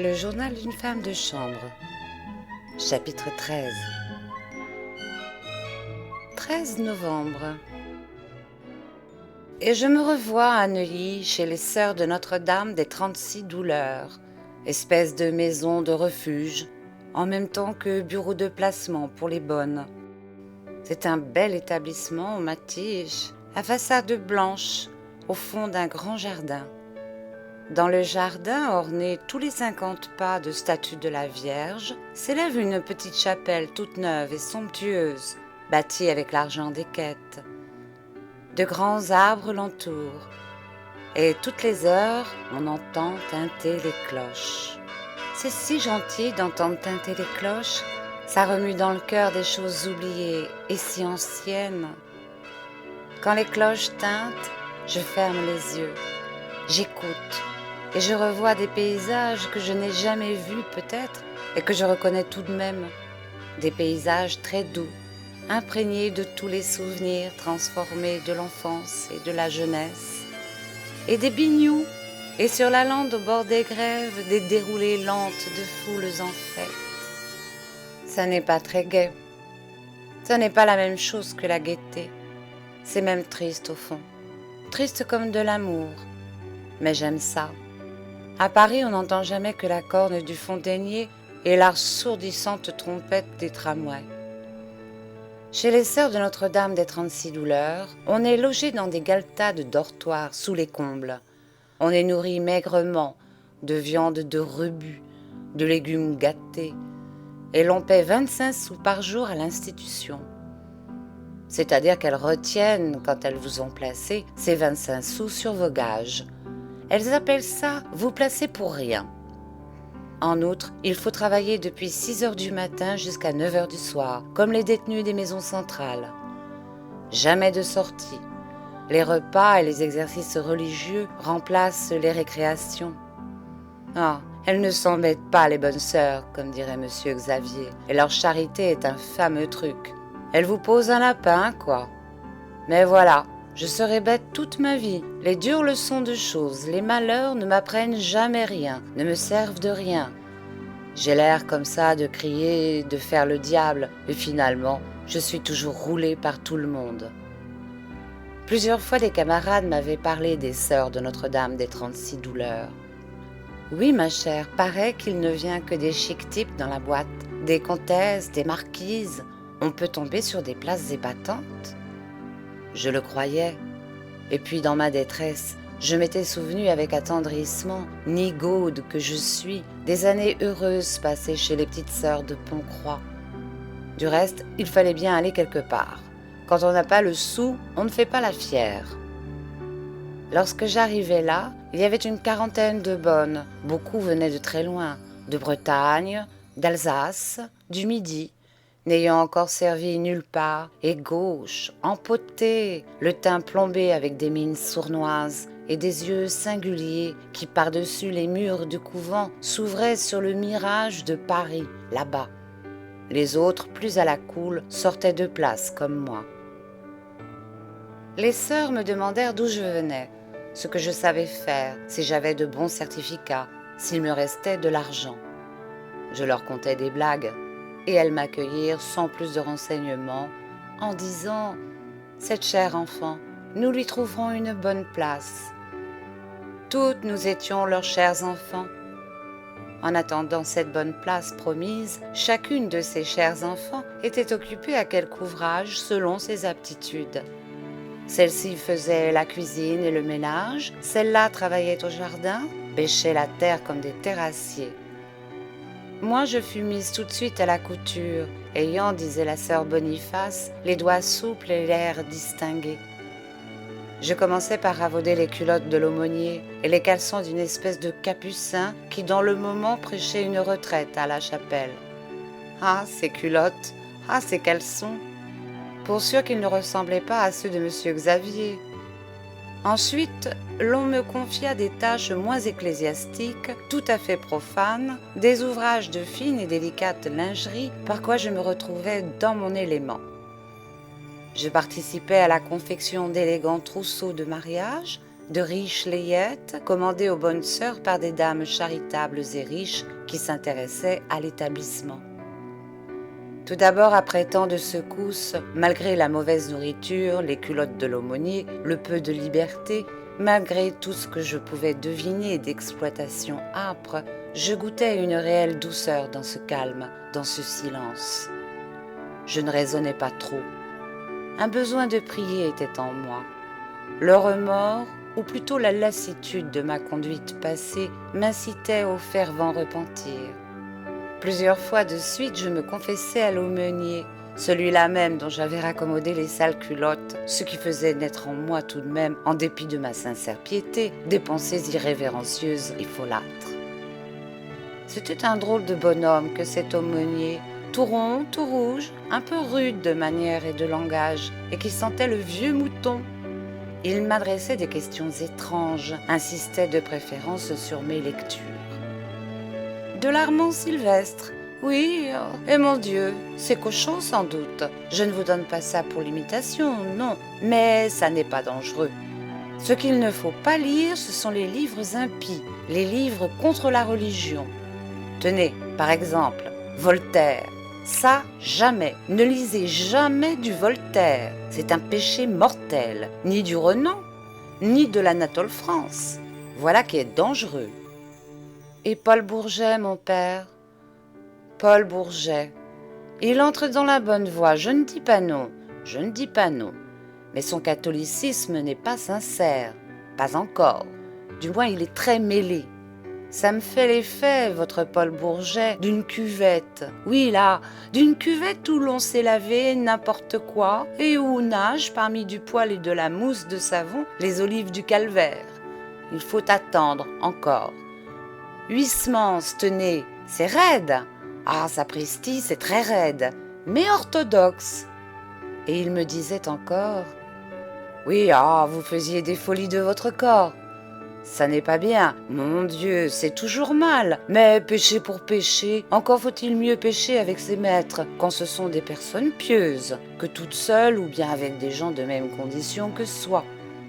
Le journal d'une femme de chambre. Chapitre 13. 13 novembre. Et je me revois à Neuilly chez les sœurs de Notre-Dame des 36 douleurs, espèce de maison de refuge, en même temps que bureau de placement pour les bonnes. C'est un bel établissement au Matige, à façade blanche, au fond d'un grand jardin. Dans le jardin, orné tous les 50 pas de statues de la Vierge, s'élève une petite chapelle toute neuve et somptueuse, bâtie avec l'argent des quêtes. De grands arbres l'entourent, et toutes les heures, on entend tinter les cloches. C'est si gentil d'entendre tinter les cloches, ça remue dans le cœur des choses oubliées et si anciennes. Quand les cloches tintent, je ferme les yeux, j'écoute. Et je revois des paysages que je n'ai jamais vus peut-être et que je reconnais tout de même. Des paysages très doux, imprégnés de tous les souvenirs transformés de l'enfance et de la jeunesse. Et des binious, et sur la lande au bord des grèves, des déroulées lentes de foules en fête. Ça n'est pas très gai. Ça n'est pas la même chose que la gaieté. C'est même triste au fond. Triste comme de l'amour. Mais j'aime ça. À Paris, on n'entend jamais que la corne du fontainier et l'assourdissante trompette des tramways. Chez les sœurs de Notre-Dame des 36 douleurs, on est logé dans des galetas de dortoirs sous les combles. On est nourri maigrement de viande de rebut, de légumes gâtés, et l'on paie 25 sous par jour à l'institution. C'est-à-dire qu'elles retiennent, quand elles vous ont placé, ces 25 sous sur vos gages. Elles appellent ça « vous placer pour rien ». En outre, il faut travailler depuis 6 heures du matin jusqu'à 9 heures du soir, comme les détenus des maisons centrales. Jamais de sortie. Les repas et les exercices religieux remplacent les récréations. Ah, elles ne s'embêtent pas, les bonnes sœurs, comme dirait monsieur Xavier, et leur charité est un fameux truc. Elles vous posent un lapin, quoi. Mais voilà. Je serai bête toute ma vie. Les dures leçons de choses, les malheurs ne m'apprennent jamais rien, ne me servent de rien. J'ai l'air comme ça de crier, de faire le diable, et finalement, je suis toujours roulée par tout le monde. Plusieurs fois, des camarades m'avaient parlé des sœurs de Notre-Dame des 36 douleurs. Oui, ma chère, paraît qu'il ne vient que des chics types dans la boîte, des comtesses, des marquises. On peut tomber sur des places épatantes. Je le croyais, et puis dans ma détresse, je m'étais souvenu avec attendrissement, nigaude que je suis, des années heureuses passées chez les petites sœurs de Pont-Croix. Du reste, il fallait bien aller quelque part. Quand on n'a pas le sou, on ne fait pas la fière. Lorsque j'arrivai là, il y avait une quarantaine de bonnes, beaucoup venaient de très loin, de Bretagne, d'Alsace, du Midi, n'ayant encore servi nulle part, et gauches, empotées, le teint plombé avec des mines sournoises et des yeux singuliers qui par-dessus les murs du couvent s'ouvraient sur le mirage de Paris, là-bas. Les autres, plus à la cool, sortaient de place comme moi. Les sœurs me demandèrent d'où je venais, ce que je savais faire, si j'avais de bons certificats, s'il me restait de l'argent. Je leur contais des blagues. Et elles m'accueillirent sans plus de renseignements, en disant « Cette chère enfant, nous lui trouverons une bonne place. » Toutes nous étions leurs chers enfants. En attendant cette bonne place promise, chacune de ces chers enfants était occupée à quelque ouvrage selon ses aptitudes. Celle-ci faisait la cuisine et le ménage, celle-là travaillait au jardin, bêchait la terre comme des terrassiers. Moi, je fus mise tout de suite à la couture, ayant, disait la sœur Boniface, les doigts souples et l'air distingué. Je commençai par ravauder les culottes de l'aumônier et les caleçons d'une espèce de capucin qui, dans le moment, prêchait une retraite à la chapelle. Ah, ces culottes! Ah, ces caleçons! Pour sûr qu'ils ne ressemblaient pas à ceux de monsieur Xavier. Ensuite, l'on me confia des tâches moins ecclésiastiques, tout à fait profanes, des ouvrages de fine et délicate lingerie, par quoi je me retrouvais dans mon élément. Je participais à la confection d'élégants trousseaux de mariage, de riches layettes commandées aux bonnes sœurs par des dames charitables et riches qui s'intéressaient à l'établissement. Tout d'abord, après tant de secousses, malgré la mauvaise nourriture, les culottes de l'aumônier, le peu de liberté, malgré tout ce que je pouvais deviner d'exploitation âpre, je goûtais une réelle douceur dans ce calme, dans ce silence. Je ne raisonnais pas trop. Un besoin de prier était en moi. Le remords, ou plutôt la lassitude de ma conduite passée, m'incitait au fervent repentir. Plusieurs fois de suite, je me confessais à l'aumônier, celui-là même dont j'avais raccommodé les sales culottes, ce qui faisait naître en moi tout de même, en dépit de ma sincère piété, des pensées irrévérencieuses et folâtres. C'était un drôle de bonhomme que cet aumônier, tout rond, tout rouge, un peu rude de manière et de langage, et qui sentait le vieux mouton. Il m'adressait des questions étranges, insistait de préférence sur mes lectures. De l'Armand Sylvestre, oui, et mon Dieu, c'est cochon sans doute. Je ne vous donne pas ça pour l'imitation, non, mais ça n'est pas dangereux. Ce qu'il ne faut pas lire, ce sont les livres impies, les livres contre la religion. Tenez, par exemple, Voltaire. Ça, jamais. Ne lisez jamais du Voltaire. C'est un péché mortel, ni du Renan, ni de l'Anatole France. Voilà qui est dangereux. Et Paul Bourget, mon père? Paul Bourget. Il entre dans la bonne voie, je ne dis pas non, je ne dis pas non. Mais son catholicisme n'est pas sincère, pas encore. Du moins, il est très mêlé. Ça me fait l'effet, votre Paul Bourget, d'une cuvette. Oui, là, d'une cuvette où l'on s'est lavé n'importe quoi et où nagent, parmi du poil et de la mousse de savon, les olives du calvaire. Il faut attendre encore. Huysmans, tenez, c'est raide. Ah, sapristi, c'est très raide, mais orthodoxe. Et il me disait encore, oui, vous faisiez des folies de votre corps. Ça n'est pas bien, mon Dieu, c'est toujours mal. Mais pécher pour pécher, encore faut-il mieux pécher avec ses maîtres, quand ce sont des personnes pieuses, que toutes seules ou bien avec des gens de même condition que soi.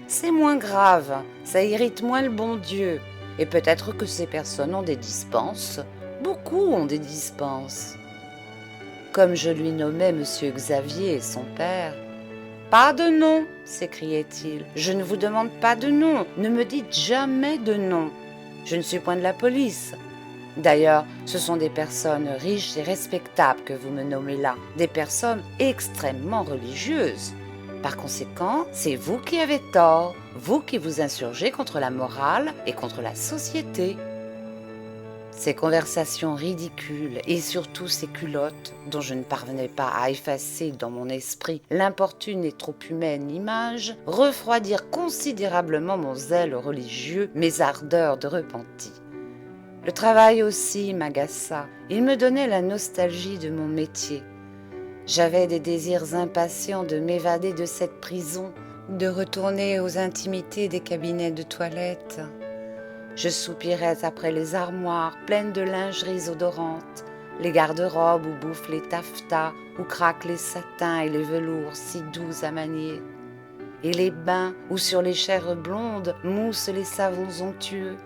C'est moins grave, ça irrite moins le bon Dieu. Et peut-être que ces personnes ont des dispenses. Beaucoup ont des dispenses. Comme je lui nommais Monsieur Xavier, son père. Pas de nom, s'écriait-il. Je ne vous demande pas de nom. Ne me dites jamais de nom. Je ne suis point de la police. D'ailleurs, ce sont des personnes riches et respectables que vous me nommez là. Des personnes extrêmement religieuses. Par conséquent, c'est vous qui avez tort, vous qui vous insurgez contre la morale et contre la société. Ces conversations ridicules et surtout ces culottes, dont je ne parvenais pas à effacer dans mon esprit l'importune et trop humaine image, refroidirent considérablement mon zèle religieux, mes ardeurs de repenti. Le travail aussi m'agaça, il me donnait la nostalgie de mon métier. J'avais des désirs impatients de m'évader de cette prison, de retourner aux intimités des cabinets de toilette. Je soupirais après les armoires pleines de lingeries odorantes, les garde-robes où bouffent les taffetas, où craquent les satins et les velours si doux à manier, et les bains où sur les chairs blondes moussent les savons onctueux,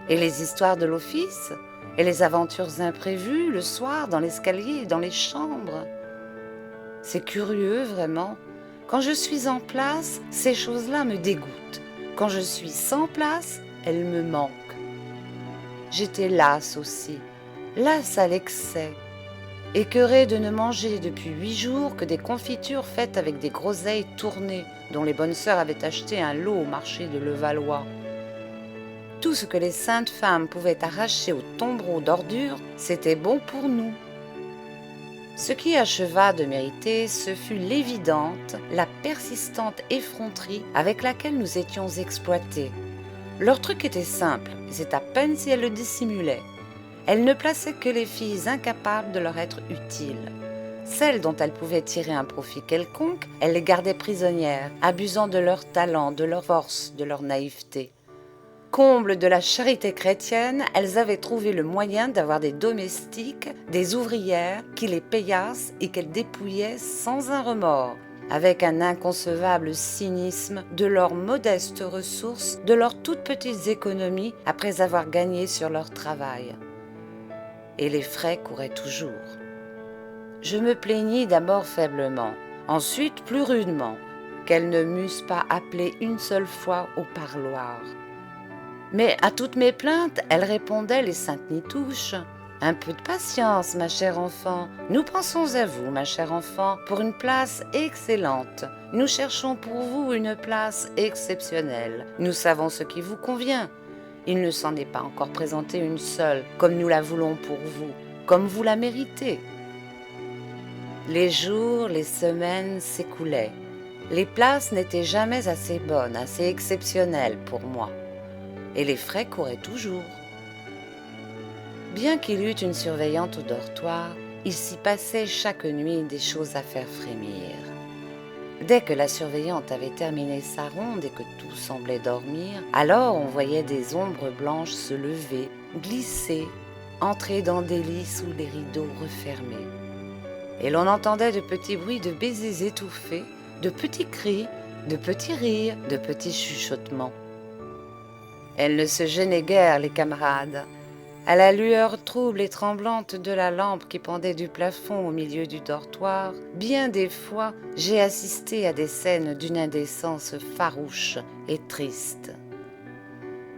et les histoires de l'office, et les aventures imprévues le soir dans l'escalier et dans les chambres. C'est curieux, vraiment. Quand je suis en place, ces choses-là me dégoûtent. Quand je suis sans place, elles me manquent. J'étais lasse aussi, lasse à l'excès, écœurée de ne manger depuis 8 jours que des confitures faites avec des groseilles tournées, dont les bonnes sœurs avaient acheté un lot au marché de Levallois. Tout ce que les saintes femmes pouvaient arracher au tombereau d'ordures, c'était bon pour nous. Ce qui acheva de mériter, ce fut l'évidente, la persistante effronterie avec laquelle nous étions exploités. Leur truc était simple, et c'est à peine si elles le dissimulaient. Elles ne plaçaient que les filles incapables de leur être utiles. Celles dont elles pouvaient tirer un profit quelconque, elles les gardaient prisonnières, abusant de leur talent, de leur force, de leur naïveté. Comble de la charité chrétienne, elles avaient trouvé le moyen d'avoir des domestiques, des ouvrières qui les payassent et qu'elles dépouillaient sans un remords. avec un inconcevable cynisme de leurs modestes ressources, de leurs toutes petites économies après avoir gagné sur leur travail. Et les frais couraient toujours. Je me plaignis d'abord faiblement, ensuite plus rudement, qu'elles ne m'eussent pas appelé une seule fois au parloir. Mais à toutes mes plaintes, elles répondaient les saintes nitouches. Un peu de patience, ma chère enfant. Nous pensons à vous, ma chère enfant, pour une place excellente. Nous cherchons pour vous une place exceptionnelle. Nous savons ce qui vous convient. Il ne s'en est pas encore présenté une seule, comme nous la voulons pour vous, comme vous la méritez. Les jours, les semaines s'écoulaient. Les places n'étaient jamais assez bonnes, assez exceptionnelles pour moi. Et les frais couraient toujours. Bien qu'il eût une surveillante au dortoir, il s'y passait chaque nuit des choses à faire frémir. Dès que la surveillante avait terminé sa ronde et que tout semblait dormir, alors on voyait des ombres blanches se lever, glisser, entrer dans des lits sous les rideaux refermés. Et l'on entendait de petits bruits de baisers étouffés, de petits cris, de petits rires, de petits chuchotements. Elles ne se gênaient guère, les camarades. À la lueur trouble et tremblante de la lampe qui pendait du plafond au milieu du dortoir, bien des fois j'ai assisté à des scènes d'une indécence farouche et triste.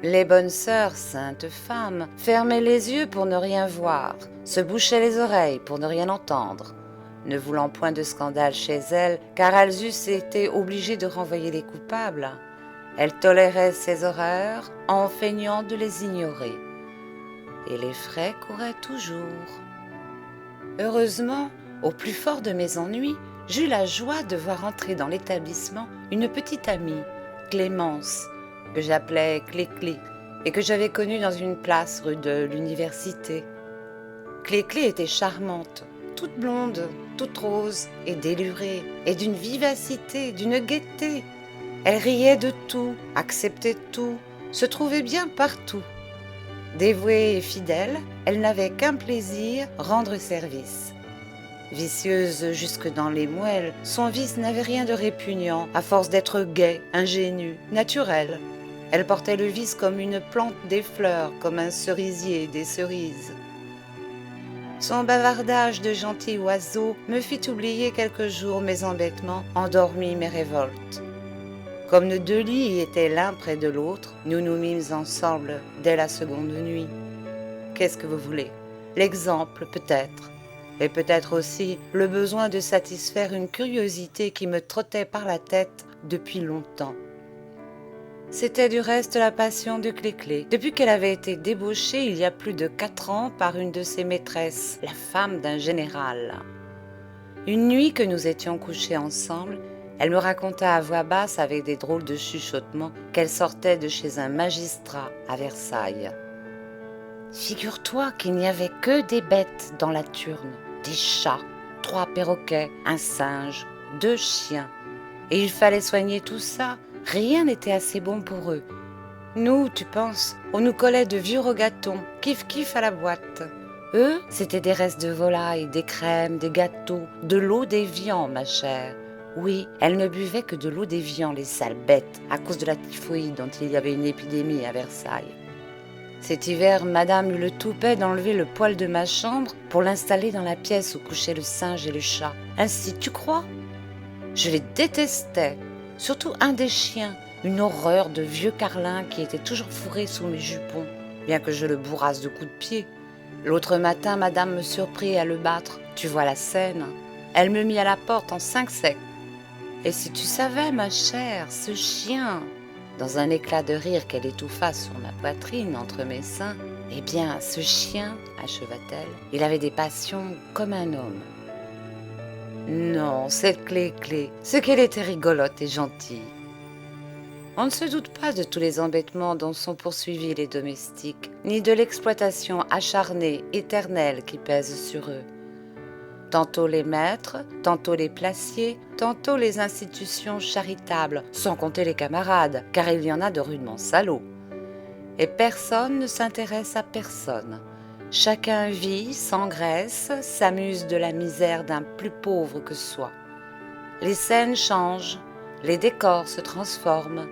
Les bonnes sœurs, saintes femmes, fermaient les yeux pour ne rien voir, se bouchaient les oreilles pour ne rien entendre, ne voulant point de scandale chez elles, car elles eussent été obligées de renvoyer les coupables. Elles toléraient ces horreurs en feignant de les ignorer. Et les frais couraient toujours. Heureusement, au plus fort de mes ennuis, j'eus la joie de voir entrer dans l'établissement une petite amie, Clémence, que j'appelais Clé-Clé, et que j'avais connue dans une place rue de l'université. Clé-Clé était charmante, toute blonde, toute rose et délurée, et d'une vivacité, d'une gaieté. Elle riait de tout, acceptait tout, se trouvait bien partout. Dévouée et fidèle, elle n'avait qu'un plaisir, rendre service. Vicieuse jusque dans les moelles, son vice n'avait rien de répugnant, à force d'être gaie, ingénue, naturelle. Elle portait le vice comme une plante des fleurs, comme un cerisier des cerises. Son bavardage de gentil oiseau me fit oublier quelques jours mes embêtements, endormis mes révoltes. Comme nos deux lits étaient l'un près de l'autre, nous nous mîmes ensemble dès la seconde nuit. Qu'est-ce que vous voulez? L'exemple peut-être, et peut-être aussi le besoin de satisfaire une curiosité qui me trottait par la tête depuis longtemps. C'était du reste la passion de Clé-Clé, depuis qu'elle avait été débauchée il y a plus de 4 ans par une de ses maîtresses, la femme d'un général. Une nuit que nous étions couchés ensemble, elle me raconta à voix basse avec des drôles de chuchotements qu'elle sortait de chez un magistrat à Versailles. Figure-toi qu'il n'y avait que des bêtes dans la Turne, des chats, 3 perroquets, un singe, 2 chiens. Et il fallait soigner tout ça, rien n'était assez bon pour eux. Nous, tu penses, on nous collait de vieux rogatons, kiff-kiff à la boîte. Eux, c'était des restes de volaille, des crèmes, des gâteaux, de l'eau d'évian, ma chère. Oui, elles ne buvaient que de l'eau d'évian, les sales bêtes, à cause de la typhoïde dont il y avait une épidémie à Versailles. Cet hiver, madame eut le toupet d'enlever le poêle de ma chambre pour l'installer dans la pièce où couchaient le singe et le chat. Ainsi, tu crois? Je les détestais, surtout un des chiens, une horreur de vieux carlin qui était toujours fourré sous mes jupons, bien que je le bourrasse de coups de pied. L'autre matin, madame me surprit à le battre. Tu vois la scène? Elle me mit à la porte en 5 secs. Et si tu savais, ma chère, ce chien, dans un éclat de rire qu'elle étouffa sur ma poitrine entre mes seins, eh bien, ce chien, acheva-t-elle, il avait des passions comme un homme. Non, cette Clé-Clé, ce qu'elle était rigolote et gentille. On ne se doute pas de tous les embêtements dont sont poursuivis les domestiques, ni de l'exploitation acharnée, éternelle qui pèse sur eux. Tantôt les maîtres, tantôt les placiers, tantôt les institutions charitables, sans compter les camarades, car il y en a de rudement salauds. Et personne ne s'intéresse à personne. Chacun vit, s'engraisse, s'amuse de la misère d'un plus pauvre que soi. les scènes changent, les décors se transforment.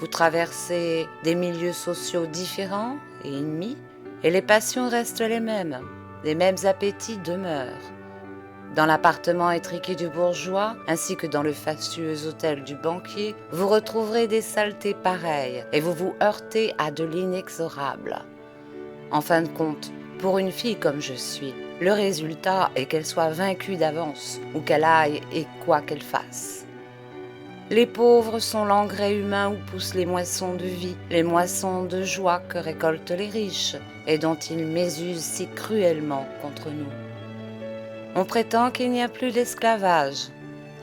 Vous traversez des milieux sociaux différents et ennemis, et les passions restent les mêmes appétits demeurent. Dans l'appartement étriqué du bourgeois, ainsi que dans le fastueux hôtel du banquier, vous retrouverez des saletés pareilles et vous vous heurtez à de l'inexorable. En fin de compte, pour une fille comme je suis, le résultat est qu'elle soit vaincue d'avance ou qu'elle aille et quoi qu'elle fasse. Les pauvres sont l'engrais humain où poussent les moissons de vie, les moissons de joie que récoltent les riches et dont ils mésusent si cruellement contre nous. On prétend qu'il n'y a plus d'esclavage.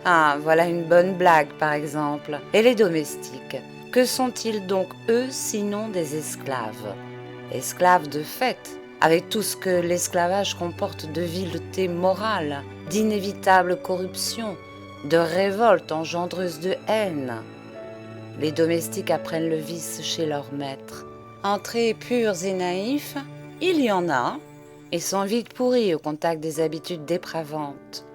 Ah, voilà une bonne blague par exemple. Et les domestiques, que sont-ils donc eux sinon des esclaves? Esclaves de fait, avec tout ce que l'esclavage comporte de vileté morale, d'inévitable corruption, de révolte engendreuse de haine. Les domestiques apprennent le vice chez leur maître. Entrés purs et naïfs, il y en a, et sont vite pourris au contact des habitudes dépravantes.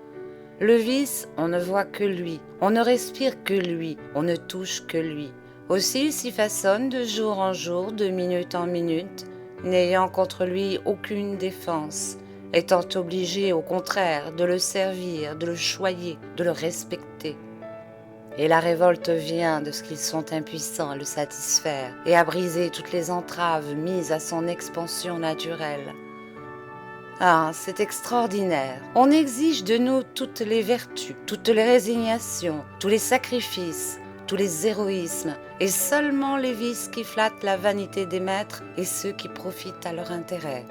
Le vice, on ne voit que lui, on ne respire que lui, on ne touche que lui. Aussi il s'y façonne de jour en jour, de minute en minute, n'ayant contre lui aucune défense, étant obligé au contraire de le servir, de le choyer, de le respecter. Et la révolte vient de ce qu'ils sont impuissants à le satisfaire et à briser toutes les entraves mises à son expansion naturelle. Ah, c'est extraordinaire. On exige de nous toutes les vertus, toutes les résignations, tous les sacrifices, tous les héroïsmes, et seulement les vices qui flattent la vanité des maîtres et ceux qui profitent à leur intérêt.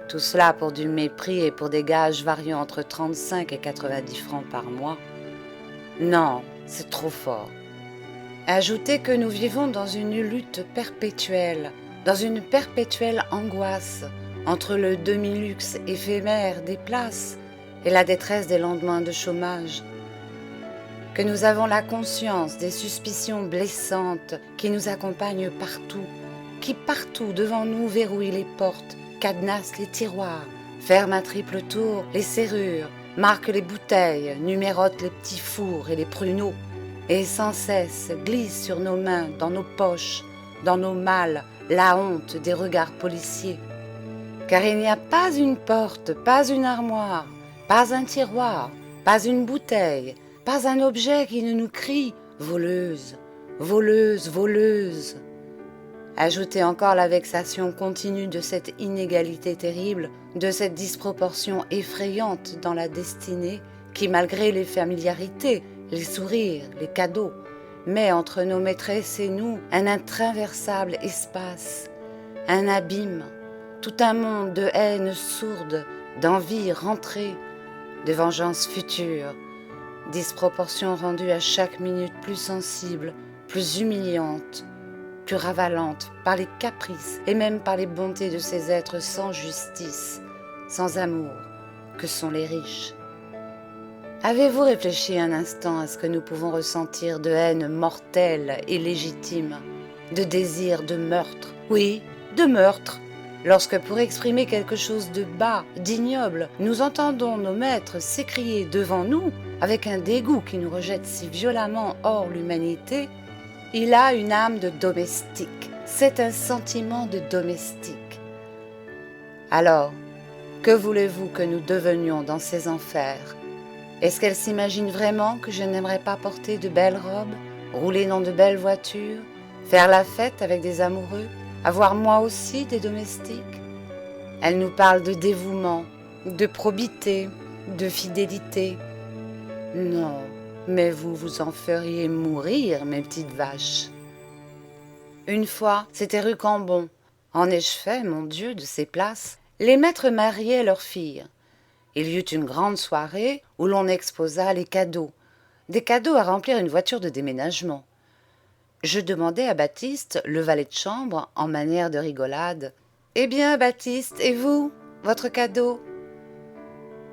Tout cela pour du mépris et pour des gages variant entre 35 et 90 francs par mois. Non, c'est trop fort. Ajoutez que nous vivons dans une lutte perpétuelle, dans une perpétuelle angoisse, entre le demi-luxe éphémère des places et la détresse des lendemains de chômage. Que nous avons la conscience des suspicions blessantes qui nous accompagnent partout, qui partout devant nous verrouillent les portes, cadenassent les tiroirs, ferment à triple tour les serrures, marquent les bouteilles, numérotent les petits fours et les pruneaux, et sans cesse glissent sur nos mains, dans nos poches, dans nos malles, la honte des regards policiers. Car il n'y a pas une porte, pas une armoire, pas un tiroir, pas une bouteille, pas un objet qui ne nous crie « voleuse, voleuse, voleuse ». Ajoutez encore la vexation continue de cette inégalité terrible, de cette disproportion effrayante dans la destinée qui, malgré les familiarités, les sourires, les cadeaux, met entre nos maîtresses et nous un intraversable espace, un abîme, tout un monde de haine sourde, d'envie rentrée, de vengeance future, disproportion rendue à chaque minute plus sensible, plus humiliante, plus ravalante par les caprices et même par les bontés de ces êtres sans justice, sans amour, que sont les riches. Avez-vous réfléchi un instant à ce que nous pouvons ressentir de haine mortelle et légitime, de désir de meurtre, oui, de meurtre, lorsque pour exprimer quelque chose de bas, d'ignoble, nous entendons nos maîtres s'écrier devant nous, avec un dégoût qui nous rejette si violemment hors l'humanité, il a une âme de domestique, c'est un sentiment de domestique. Alors, que voulez-vous que nous devenions dans ces enfers? Est-ce qu'elle s'imagine vraiment que je n'aimerais pas porter de belles robes, rouler dans de belles voitures, faire la fête avec des amoureux, avoir moi aussi des domestiques? Elle nous parle de dévouement, de probité, de fidélité. Non, mais vous vous en feriez mourir, mes petites vaches. Une fois, c'était rue Cambon. En ai-je fait, mon Dieu, de ces places? Les maîtres mariaient leurs filles. Il y eut une grande soirée où l'on exposa les cadeaux, des cadeaux à remplir une voiture de déménagement. Je demandai à Baptiste, le valet de chambre, en manière de rigolade, « Eh bien, Baptiste, et vous, votre cadeau ?»«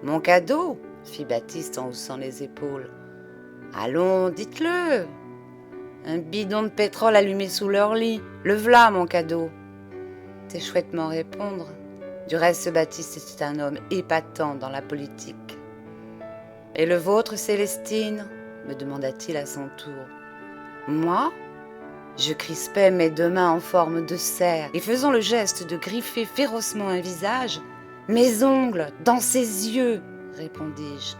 Mon cadeau ?» fit Baptiste en haussant les épaules. « Allons, dites-le !»« Un bidon de pétrole allumé sous leur lit, le v'là, mon cadeau !» C'est chouettement répondre. Du reste, ce Baptiste était un homme épatant dans la politique. Et le vôtre, Célestine ? Me demanda-t-il à son tour. Moi ? Je crispais mes deux mains en forme de cerf et faisant le geste de griffer férocement un visage. Mes ongles, dans ses yeux, répondis-je.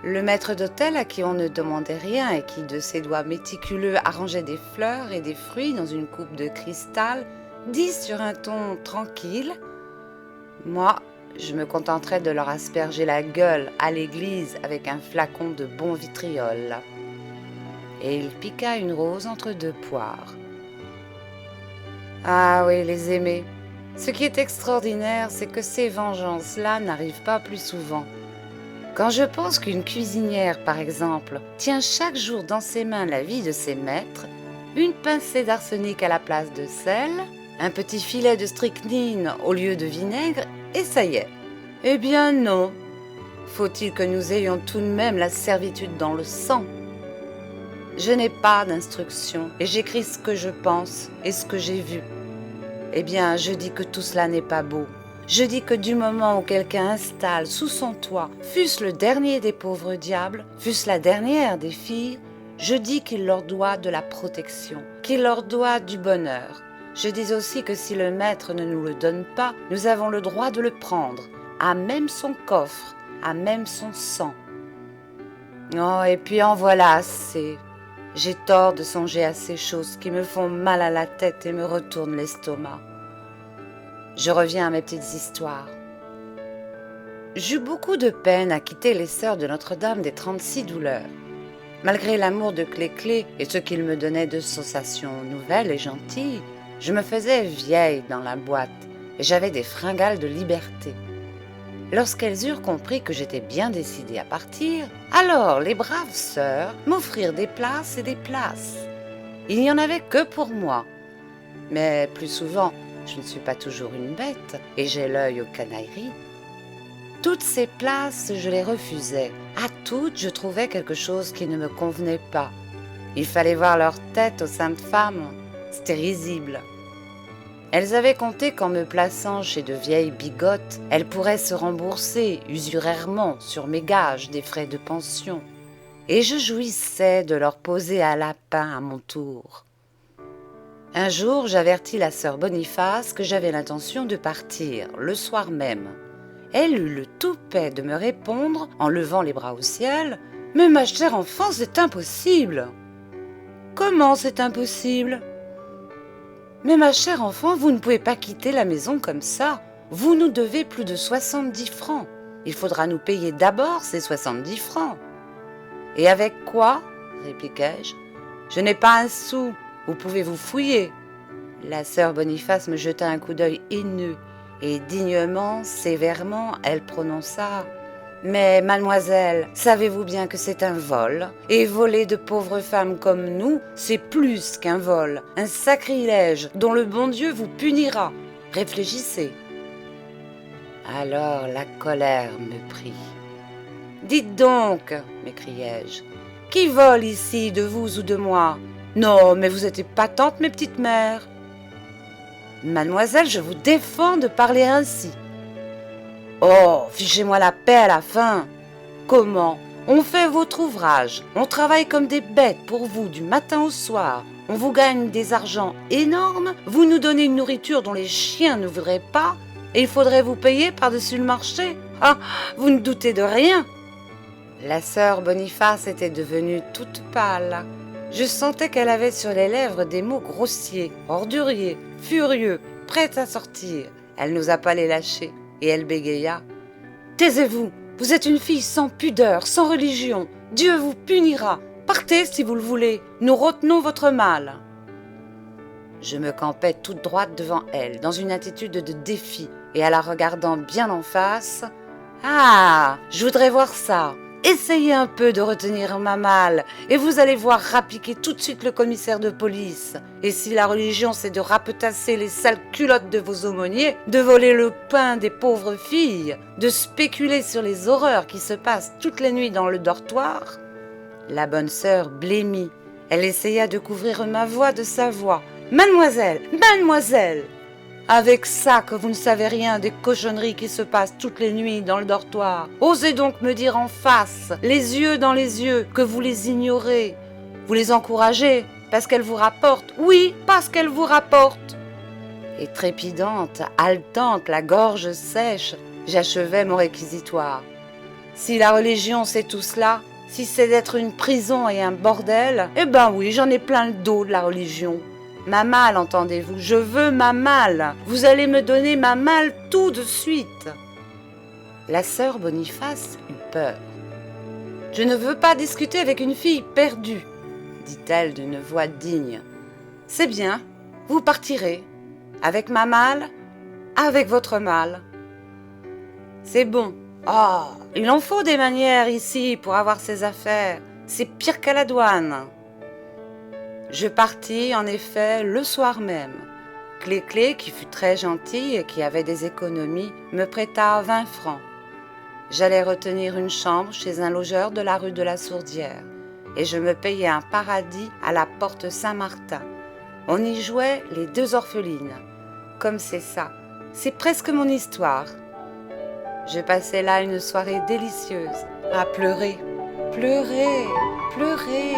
Le maître d'hôtel, à qui on ne demandait rien et qui de ses doigts méticuleux arrangeait des fleurs et des fruits dans une coupe de cristal, dit sur un ton tranquille : « Moi, je me contenterai de leur asperger la gueule à l'église avec un flacon de bon vitriol. » Et il piqua une rose entre deux poires. Ah oui, les aimés. Ce qui est extraordinaire, c'est que ces vengeances-là n'arrivent pas plus souvent. Quand je pense qu'une cuisinière, par exemple, tient chaque jour dans ses mains la vie de ses maîtres, une pincée d'arsenic à la place de sel, un petit filet de strychnine au lieu de vinaigre, et ça y est. Eh bien non. Faut-il que nous ayons tout de même la servitude dans le sang ? Je n'ai pas d'instruction et j'écris ce que je pense et ce que j'ai vu. Eh bien, je dis que tout cela n'est pas beau. Je dis que du moment où quelqu'un installe sous son toit, fût-ce le dernier des pauvres diables, fût-ce la dernière des filles, je dis qu'il leur doit de la protection, qu'il leur doit du bonheur. Je dis aussi que si le maître ne nous le donne pas, nous avons le droit de le prendre, à même son coffre, à même son sang. Oh, et puis en voilà assez. J'ai tort de songer à ces choses qui me font mal à la tête et me retournent l'estomac. Je reviens à mes petites histoires. J'eus beaucoup de peine à quitter les sœurs de Notre-Dame des 36 douleurs. Malgré l'amour de Clé-Clé et ce qu'il me donnait de sensations nouvelles et gentilles, je me faisais vieille dans la boîte et j'avais des fringales de liberté. Lorsqu'elles eurent compris que j'étais bien décidée à partir, alors les braves sœurs m'offrirent des places et des places. Il n'y en avait que pour moi. Mais plus souvent, je ne suis pas toujours une bête et j'ai l'œil aux canailleries. Toutes ces places, je les refusais. À toutes, je trouvais quelque chose qui ne me convenait pas. Il fallait voir leur tête aux saintes femmes. C'était risible. Elles avaient compté qu'en me plaçant chez de vieilles bigotes, elles pourraient se rembourser usurairement sur mes gages des frais de pension. Et je jouissais de leur poser à lapin à mon tour. Un jour, j'avertis la sœur Boniface que j'avais l'intention de partir, le soir même. Elle eut le toupet de me répondre, en levant les bras au ciel : « Mais ma chère enfant, c'est impossible !»« Comment c'est impossible ?» ?»« Mais ma chère enfant, vous ne pouvez pas quitter la maison comme ça. Vous nous devez plus de 70 francs. Il faudra nous payer d'abord ces 70 francs. »« Et avec quoi ?» répliquai-je. « Je n'ai pas un sou. Vous pouvez vous fouiller. » La sœur Boniface me jeta un coup d'œil haineux et dignement, sévèrement, elle prononça : « Mais mademoiselle, savez-vous bien que c'est un vol ? Et voler de pauvres femmes comme nous, c'est plus qu'un vol, un sacrilège dont le bon Dieu vous punira. Réfléchissez. » Alors la colère me prit. « Dites donc, m'écriai-je, qui vole ici, de vous ou de moi ? Non, mais vous êtes épatante, mes petites mères. » « Mademoiselle, je vous défends de parler ainsi. »« Oh, fichez-moi la paix à la fin. Comment ? On fait votre ouvrage, on travaille comme des bêtes pour vous du matin au soir, on vous gagne des argents énormes, vous nous donnez une nourriture dont les chiens ne voudraient pas, et il faudrait vous payer par-dessus le marché. Ah, vous ne doutez de rien. » La sœur Boniface était devenue toute pâle. Je sentais qu'elle avait sur les lèvres des mots grossiers, orduriers, furieux, prêts à sortir. Elle n'osa pas les lâcher, et elle bégaya. « Taisez-vous, vous êtes une fille sans pudeur, sans religion. Dieu vous punira. Partez si vous le voulez, nous retenons votre mal. » Je me campais toute droite devant elle, dans une attitude de défi, et à la regardant bien en face. « Ah, je voudrais voir ça. Essayez un peu de retenir ma malle et vous allez voir rappliquer tout de suite le commissaire de police. Et si la religion c'est de rapetasser les sales culottes de vos aumôniers, de voler le pain des pauvres filles, de spéculer sur les horreurs qui se passent toutes les nuits dans le dortoir ?» La bonne sœur blêmit. Elle essaya de couvrir ma voix de sa voix. « Mademoiselle, mademoiselle !»« Avec ça que vous ne savez rien des cochonneries qui se passent toutes les nuits dans le dortoir. Osez donc me dire en face, les yeux dans les yeux, que vous les ignorez. Vous les encouragez parce qu'elles vous rapportent. Oui, parce qu'elles vous rapportent. Et trépidante, haletante, la gorge sèche, j'achevais mon réquisitoire. Si la religion c'est tout cela, si c'est d'être une prison et un bordel, eh ben oui, j'en ai plein le dos de la religion. Ma malle, entendez-vous, je veux ma malle. Vous allez me donner ma malle tout de suite. La sœur Boniface eut peur. Je ne veux pas discuter avec une fille perdue, dit-elle d'une voix digne. C'est bien, vous partirez. Avec ma malle, avec votre malle. C'est bon. Oh, il en faut des manières ici pour avoir ses affaires. C'est pire qu'à la douane. Je partis en effet le soir même. Clé-Clé, qui fut très gentille et qui avait des économies, me prêta 20 francs. J'allais retenir une chambre chez un logeur de la rue de la Sourdière et je me payai un paradis à la porte Saint-Martin. On y jouait les deux orphelines. Comme c'est ça, c'est presque mon histoire. Je passai là une soirée délicieuse, à pleurer, pleurer, pleurer.